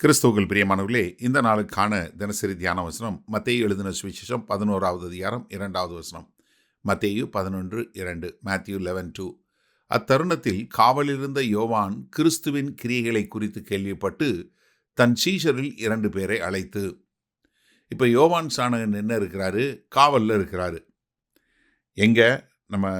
கிறிஸ்துவுக்குள் பிரியமானவர்களே, இந்த நாளுக்கான தினசரி தியான வசனம் மத்தேயு எழுதின சுவிசேஷம் 11வது அதிகாரம் 2வது வசனம். மத்தேயு 11:2, மேத்யூ 11:2. அத்தருணத்தில் காவலிருந்த யோவான் கிறிஸ்துவின் கிரியைகளை குறித்து கேள்விப்பட்டு தன் சீஷரில் 2 பேரை அழைத்து, இப்போ யோவான் சாணகன் என்ன இருக்கிறாரு? காவலில் இருக்கிறாரு. எங்க? நம்ம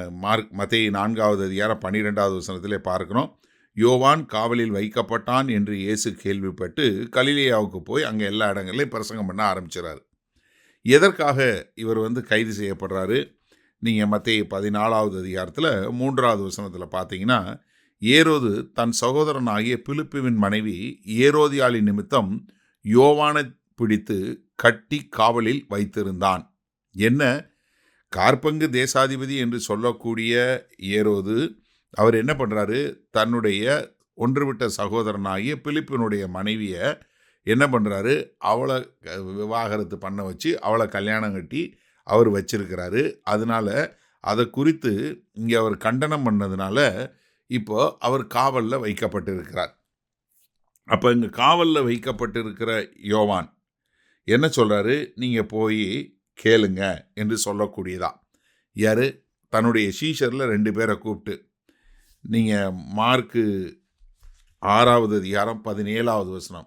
மத்தேயு 4வது அதிகாரம் 12வது வசனத்திலே பார்க்கிறோம். யோவான் காவலில் வைக்கப்பட்டான் என்று இயேசு கேள்விப்பட்டு கலிலேயாவுக்கு போய் அங்கே எல்லா இடங்களையும் பிரசங்கம் பண்ண ஆரம்பிச்சிடறாரு. எதற்காக இவர் கைது செய்யப்படுறாரு? நீங்கள் மத்தேயு 14வது அதிகாரத்தில் 3வது வசனத்தில் பார்த்தீங்கன்னா, ஏரோது தன் சகோதரனாகிய பிலிப்புவின் மனைவி ஏரோதியாளின் நிமித்தம் யோவானை பிடித்து கட்டி காவலில் வைத்திருந்தான். என்ன? காற்பங்கு தேசாதிபதி என்று சொல்லக்கூடிய ஏரோது அவர் என்ன பண்ணுறாரு? தன்னுடைய ஒன்றுவிட்ட சகோதரனாகிய பிலிப்பினுடைய மனைவியை என்ன பண்ணுறாரு? அவளை விவாகரத்து பண்ண வச்சு அவளை கல்யாணம் கட்டி அவர் வச்சிருக்கிறாரு. அதனால் அதை குறித்து இங்கே அவர் கண்டனம் பண்ணதுனால இப்போ அவர் காவலில் வைக்கப்பட்டிருக்கிறார். அப்போ இங்கே காவலில் வைக்கப்பட்டிருக்கிற யோவான் என்ன சொல்கிறாரு? நீங்கள் போய் கேளுங்க என்று சொல்லக்கூடியதா. யார்? தன்னுடைய சீஷரில் 2 பேரை கூப்பிட்டு, நீங்கள் மார்க்கு 6வது அதிகாரம் 17வது வசனம்.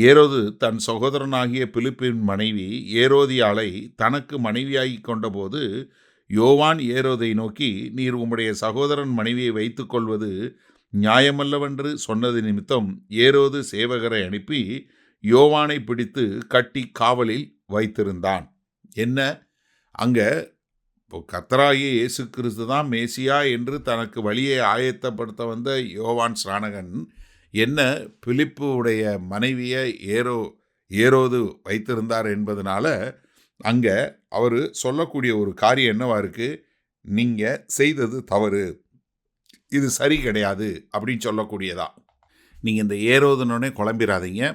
ஏரோது தன் சகோதரனாகிய பிலிப்பின் மனைவி ஏரோதியாளை தனக்கு மனைவியாகி கொண்டபோது யோவான் ஏரோதை நோக்கி, நீர் உம்முடைய சகோதரன் மனைவியை வைத்துக் கொள்வது நியாயமல்லவென்று சொன்னது நிமித்தம் ஏரோது சேவகரை அனுப்பி யோவானை பிடித்து கட்டி காவலில் வைத்திருந்தான். என்ன? அங்கே இப்போ கர்த்தராகிய இயேசு கிறிஸ்து தான் மேசியா என்று தனக்கு வழியை ஆயத்தப்படுத்த வந்த யோவான் ஸ்நானகன் என்ன பிலிப்புடைய மனைவியை ஏரோது வைத்திருந்தார் என்பதனால அங்கே அவர் சொல்லக்கூடிய ஒரு காரியம் என்னவா இருக்குது? நீங்கள் செய்தது தவறு, இது சரி கிடையாது அப்படின்னு சொல்லக்கூடியதா. நீங்கள் இந்த ஏரோதுனோடனே குழம்பிடாதீங்க.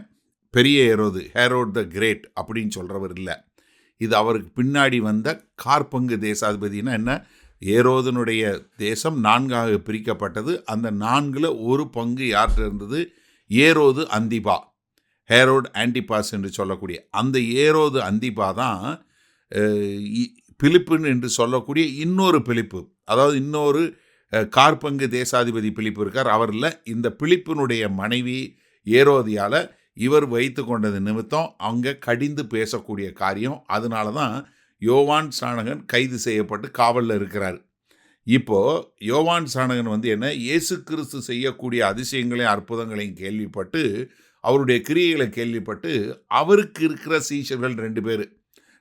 பெரிய ஏரோது, ஹேரோட் த கிரேட் அப்படின்னு சொல்கிறவர் இல்லை. இது அவருக்கு பின்னாடி வந்த காற்பங்கு தேசாதிபதினா என்ன? ஏரோதனுடைய தேசம் 4ஆக பிரிக்கப்பட்டது. அந்த 4ல் ஒரு பங்கு யார்கிட்ட இருந்தது? ஏரோது அந்திபா, ஹேரோட் ஆன்டிபாஸ் என்று சொல்லக்கூடிய அந்த ஏரோது அந்திபா தான் பிலிப்புன்னு என்று சொல்லக்கூடிய இன்னொரு பிலிப்பு, அதாவது இன்னொரு காற்பங்கு தேசாதிபதி பிலிப்பு இருக்கார். அவரில் இந்த பிலிப்பினுடைய மனைவி ஏரோதியால் இவர் வைத்து கொண்டது நிமித்தம் அங்கே கடிந்து பேசக்கூடிய காரியம். அதனால தான் யோவான் சாணகன் கைது செய்யப்பட்டு காவலில் இருக்கிறார். இப்போது யோவான் சாணகன் என்ன? இயேசு கிறிஸ்து செய்யக்கூடிய அதிசயங்களையும் அற்புதங்களையும் கேள்விப்பட்டு அவருடைய கிரியைகளை கேள்விப்பட்டு அவருக்கு இருக்கிற சீஷர்கள் 2 பேர்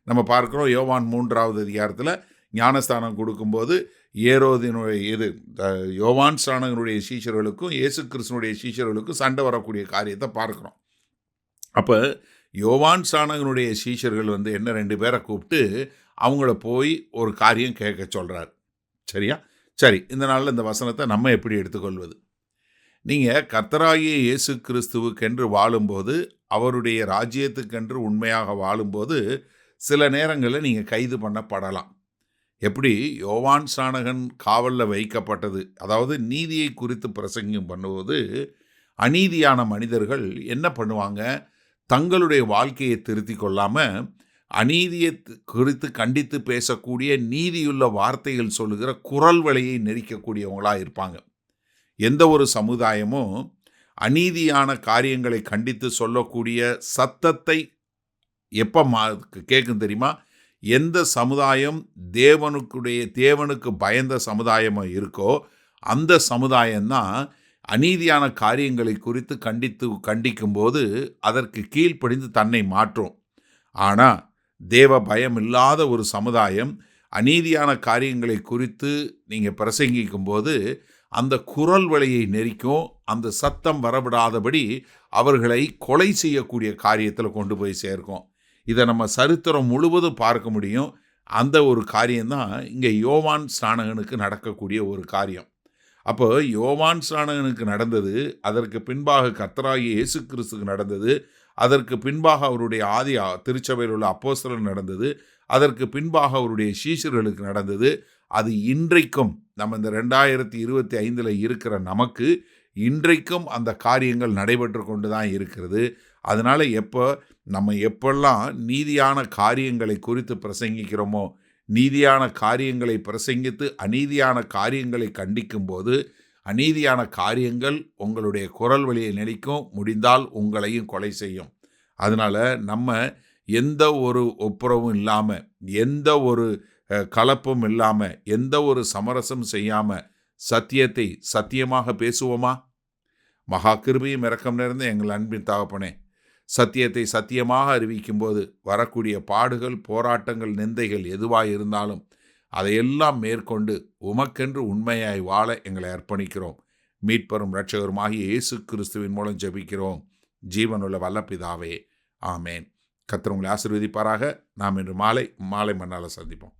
நம்ம பார்க்குறோம். யோவான் 3வது அதிகாரத்தில் ஞானஸ்தானம் கொடுக்கும்போது ஏரோதினுடைய யோவான் சாணகனுடைய சீஷர்களுக்கும் இயேசு கிறிஸ்துனுடைய சீஷர்களுக்கும் சண்டை வரக்கூடிய காரியத்தை பார்க்குறோம். அப்போ யோவான் சாணகனுடைய சீஷர்கள் என்ன 2 பேரை கூப்பிட்டு அவங்கள போய் ஒரு காரியம் கேட்க சொல்கிறார். சரியா? சரி, இந்த நாளில் இந்த வசனத்தை நம்ம எப்படி எடுத்துக்கொள்வது? நீங்கள் கர்த்தராகிய இயேசு கிறிஸ்துவுக்கென்று வாழும்போது, அவருடைய ராஜ்யத்துக்கென்று உண்மையாக வாழும்போது சில நேரங்களில் நீங்கள் கைது பண்ணப்படலாம். எப்படி யோவான் சாணகன் காவலில் வைக்கப்பட்டது, அதாவது நீதியை குறித்து பிரசங்கம் பண்ணும்போது அநீதியான மனிதர்கள் என்ன பண்ணுவாங்க? தங்களுடைய வாழ்க்கையை திருத்தி கொள்ளாமல் அநீதியை குறித்து கண்டித்து பேசக்கூடிய நீதியுள்ள வார்த்தைகள் சொல்லுகிற குரல் வலையை நெரிக்கக்கூடியவங்களாக இருப்பாங்க. எந்த ஒரு சமுதாயமும் அநீதியான காரியங்களை கண்டித்து சொல்லக்கூடிய சத்தத்தை எப்போ கேட்கும் தெரியுமா? எந்த சமுதாயம் தேவனுக்கு பயந்த சமுதாயமாக இருக்கோ அந்த சமுதாயம்தான் அநீதியான காரியங்களை குறித்து கண்டிக்கும்போது அதற்கு கீழ்ப்படிந்து தன்னை மாற்றும். ஆனால் தேவ பயம் இல்லாத ஒரு சமுதாயம் அநீதியான காரியங்களை குறித்து நீங்கள் பிரசங்கிக்கும்போது அந்த குரல் வலையை நெரிக்கும். அந்த சத்தம் வரவிடாதபடி அவர்களை கொலை செய்யக்கூடிய காரியத்தில் கொண்டு போய் சேர்க்கும். இதை நம்ம சரித்திரம் முழுவதும் பார்க்க முடியும். அந்த ஒரு காரியம்தான் இங்கே யோவான் ஸ்நானகனுக்கு நடக்கக்கூடிய ஒரு காரியம். அப்போ யோவான் ஸ்நானகனுக்கு நடந்தது, அதற்கு பின்பாக கர்த்தராகிய இயேசு கிறிஸ்துக்கு நடந்தது, அதற்கு பின்பாக அவருடைய திருச்சபையில் உள்ள அப்போஸ்தலர் நடந்தது, அதற்கு பின்பாக அவருடைய சீஷர்களுக்கு நடந்தது. அது இன்றைக்கும் நம்ம இந்த 2025 இருக்கிற நமக்கு இன்றைக்கும் அந்த காரியங்கள் நடைபெற்று கொண்டு தான் இருக்கிறது. அதனால் நம்ம எப்பெல்லாம் நீதியான காரியங்களை குறித்து பிரசங்கிக்கிறோமோ, நீதியான காரியங்களை பிரசங்கித்து அநீதியான காரியங்களை கண்டிக்கும்போது, அநீதியான காரியங்கள் உங்களுடைய குரல் வழியை நெளிக்கும், முடிந்தால் உங்களையும் கொலை செய்யும். அதனால் நம்ம எந்த ஒரு ஒப்புரவும் இல்லாமல், எந்த ஒரு கலப்பும் இல்லாமல், எந்த ஒரு சமரசம் செய்யாமல் சத்தியத்தை சத்தியமாக பேசுவோமா? மகா கிருபையும் இரக்கம் நிறைந்த எங்கள் அன்பின் தகப்பனே, சத்தியத்தை சத்தியமாக அறிவிக்கும்போது வரக்கூடிய பாடுகள், போராட்டங்கள், நிந்தைகள் எதுவாய் இருந்தாலும் அதையெல்லாம் மேற்கொண்டு உமக்கென்று உண்மையாய் வாழ எங்களை அர்ப்பணிக்கிறோம். மீட்பரும் இரட்சகருமாகிய இயேசு கிறிஸ்துவின் மூலம் ஜெபிக்கிறோம் ஜீவனுள்ள வல்ல பிதாவே, ஆமேன். கர்த்தர் உங்களை ஆசீர்வதிப்பாராக. நாம் இன்று மாலை மன்னால சந்திப்போம்.